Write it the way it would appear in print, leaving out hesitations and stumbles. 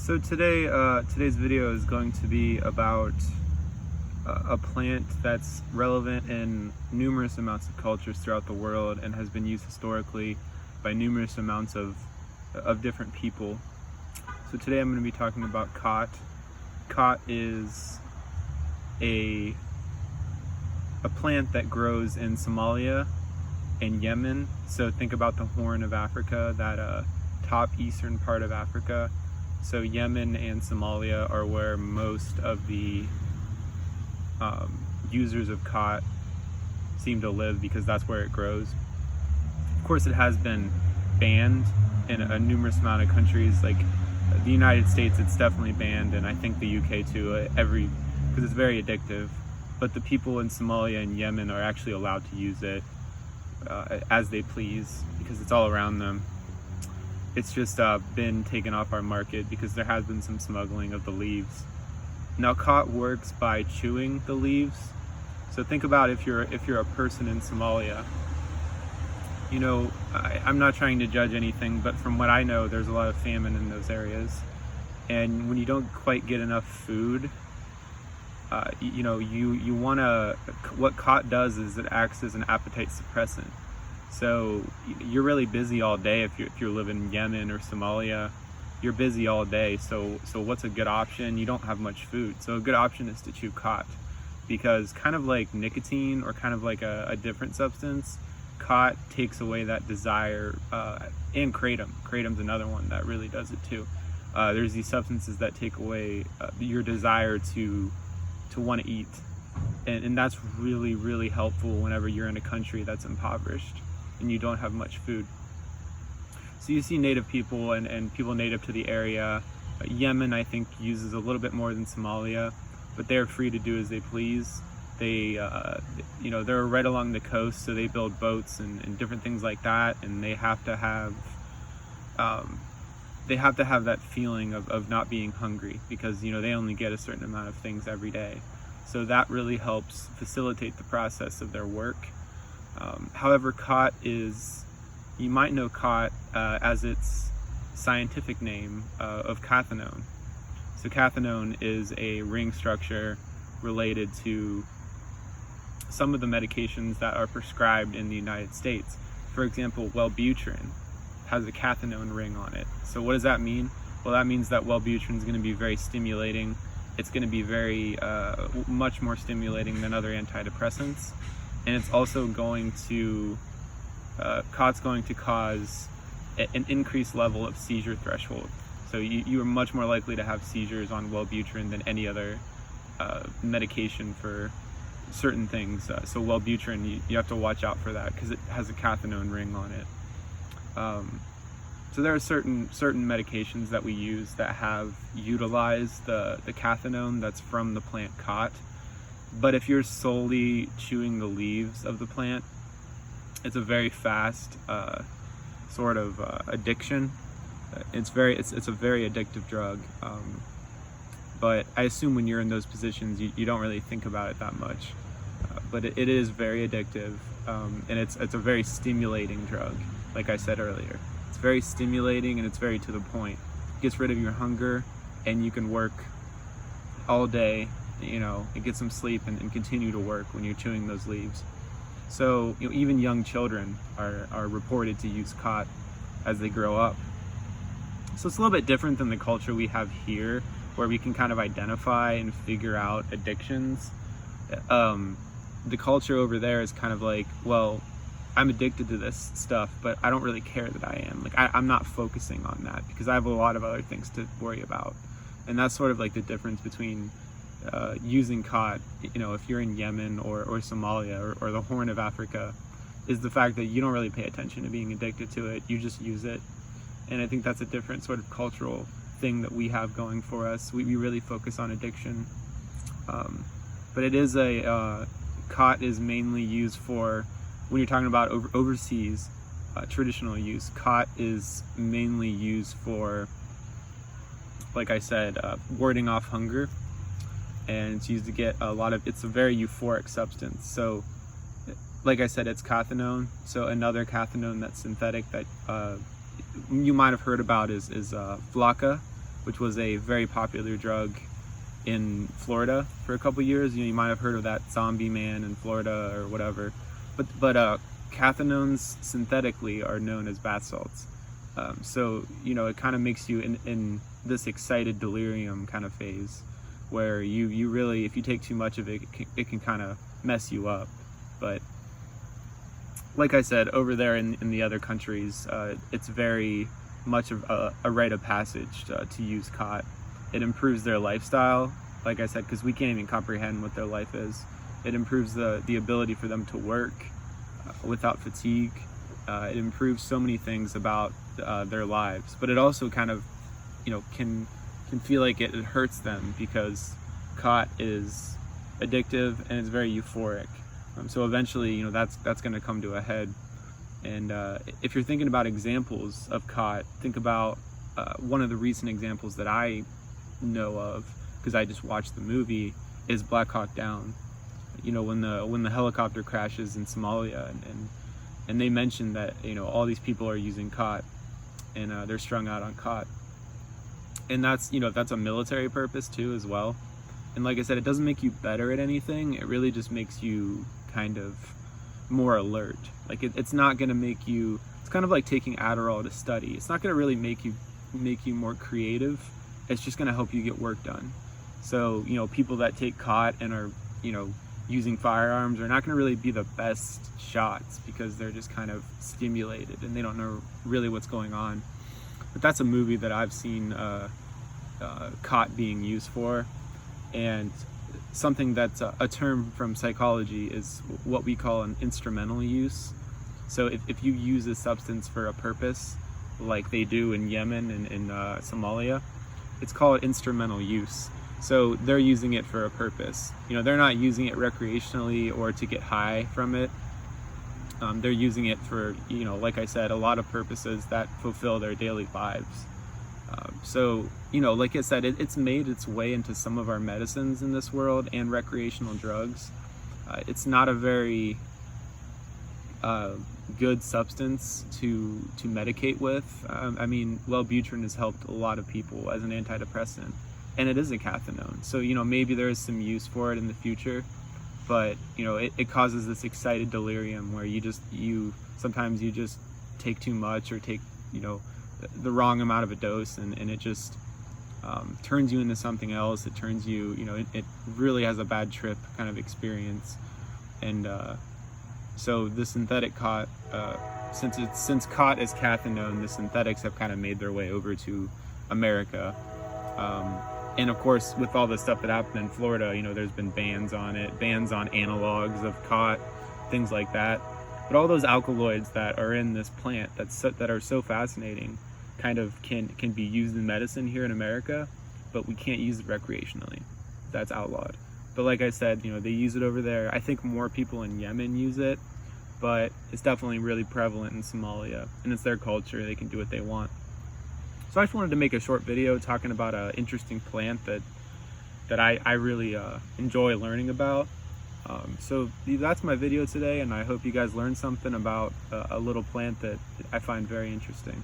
So today's video is going to be about a plant that's relevant in numerous amounts of cultures throughout the world and has been used historically by numerous amounts of different people. So today I'm going to be talking about khat. Khat is a plant that grows in Somalia and Yemen. So think about the Horn of Africa, that top eastern part of Africa. So Yemen and Somalia are where most of the users of khat seem to live, because that's where it grows. Of course, it has been banned in a numerous amount of countries, like the United States. It's definitely banned, and I think the UK too. Because it's very addictive. But the people in Somalia and Yemen are actually allowed to use it as they please, because it's all around them. It's just been taken off our market because there has been some smuggling of the leaves. Now, khat works by chewing the leaves. So think about if you're a person in Somalia. You know, I'm not trying to judge anything, but from what I know, there's a lot of famine in those areas. And when you don't quite get enough food, you want to, what khat does is it acts as an appetite suppressant. So you're really busy all day if you're living in Yemen or Somalia. You're busy all day. So what's a good option? You don't have much food. So a good option is to chew khat, because kind of like nicotine, or kind of like a different substance, khat takes away that desire. And kratom. Kratom's another one that really does it too. There's these substances that take away your desire to want to eat. And that's really, really helpful whenever you're in a country that's impoverished and you don't have much food. So you see native people and people native to the area. Yemen, I think, uses a little bit more than Somalia, but they're free to do as they please. They're right along the coast, so they build boats and different things like that, and they have to have that feeling of not being hungry, because they only get a certain amount of things every day. So that really helps facilitate the process of their work. However, khat is, you might know khat as its scientific name of cathinone. So cathinone is a ring structure related to some of the medications that are prescribed in the United States. For example, Wellbutrin has a cathinone ring on it. So what does that mean? Well, that means that Wellbutrin is going to be very stimulating. It's going to be very much more stimulating than other antidepressants. And it's also going to, khat's going to cause an increased level of seizure threshold. So you are much more likely to have seizures on Wellbutrin than any other medication for certain things. So Wellbutrin, you have to watch out for that, because it has a cathinone ring on it. So there are certain medications that we use that have utilized the cathinone that's from the plant khat. But if you're solely chewing the leaves of the plant, it's a very fast sort of addiction. It's a very addictive drug. But I assume when you're in those positions, you don't really think about it that much. But it is very addictive, and it's a very stimulating drug, like I said earlier. It's very stimulating, and it's very to the point. It gets rid of your hunger, and you can work all day, and get some sleep and continue to work when you're chewing those leaves. So even young children are reported to use khat as they grow up. So it's a little bit different than the culture we have here, where we can kind of identify and figure out addictions. The culture over there is kind of like, well, I'm addicted to this stuff, but I don't really care that I am. Like, I'm not focusing on that because I have a lot of other things to worry about. And that's sort of like the difference between using khat, if you're in Yemen or Somalia or the Horn of Africa, is the fact that you don't really pay attention to being addicted to it. You just use it. And I think that's a different sort of cultural thing that we have going for us. We really focus on addiction. But it is khat is mainly used for, when you're talking about overseas traditional use, khat is mainly used for, like I said, warding off hunger. And it's used to get it's a very euphoric substance. So, like I said, it's cathinone. So another cathinone that's synthetic that you might have heard about is flakka. which was a very popular drug in Florida for a couple years. You might have heard of that zombie man in Florida or whatever. But cathinones synthetically are known as bath salts. So it kind of makes you in this excited delirium kind of phase, where you really, if you take too much of it, it can kind of mess you up. But like I said, over there in the other countries, it's very much of a rite of passage to use Khat. It improves their lifestyle, like I said, because we can't even comprehend what their life is. It improves the ability for them to work without fatigue. It improves so many things about their lives, but it also kind of can feel like it hurts them, because Khat is addictive and it's very euphoric. So eventually that's going to come to a head. And if you're thinking about examples of Khat, think about one of the recent examples that I know of, because I just watched the movie, is Black Hawk Down. When the helicopter crashes in Somalia, and they mentioned that all these people are using Khat, and they're strung out on Khat, and that's that's a military purpose too as well. And like I said, it doesn't make you better at anything. It really just makes you kind of more alert. Like it's not going to make you, it's kind of like taking Adderall to study. It's not going to really make you more creative. It's just going to help you get work done. So people that take Khat and are using firearms are not going to really be the best shots, because they're just kind of stimulated and they don't know really what's going on. But that's a movie that I've seen Khat being used for. And something that's a term from psychology is what we call an instrumental use. So if you use a substance for a purpose, like they do in Yemen and in Somalia, it's called instrumental use. So they're using it for a purpose. They're not using it recreationally or to get high from it. They're using it for, like I said, a lot of purposes that fulfill their daily lives. So like I said, it's made its way into some of our medicines in this world and recreational drugs. It's not a very good substance to medicate with. Wellbutrin has helped a lot of people as an antidepressant, and it is a cathinone. So maybe there is some use for it in the future, but it causes this excited delirium where sometimes you just take too much, or take the wrong amount of a dose, and it just turns you into something else. It turns you, it really has a bad trip kind of experience. And so the synthetic Khat, since Khat is cathinone, the synthetics have kind of made their way over to America. And of course, with all the stuff that happened in Florida, there's been bans on it, bans on analogs of Khat, things like that. But all those alkaloids that are in this plant that are so fascinating kind of can be used in medicine here in America, but we can't use it recreationally. That's outlawed. But like I said, they use it over there. I think more people in Yemen use it, but it's definitely really prevalent in Somalia, and it's their culture. They can do what they want. So I just wanted to make a short video talking about an interesting plant that I really enjoy learning about. So that's my video today, and I hope you guys learned something about a little plant that I find very interesting.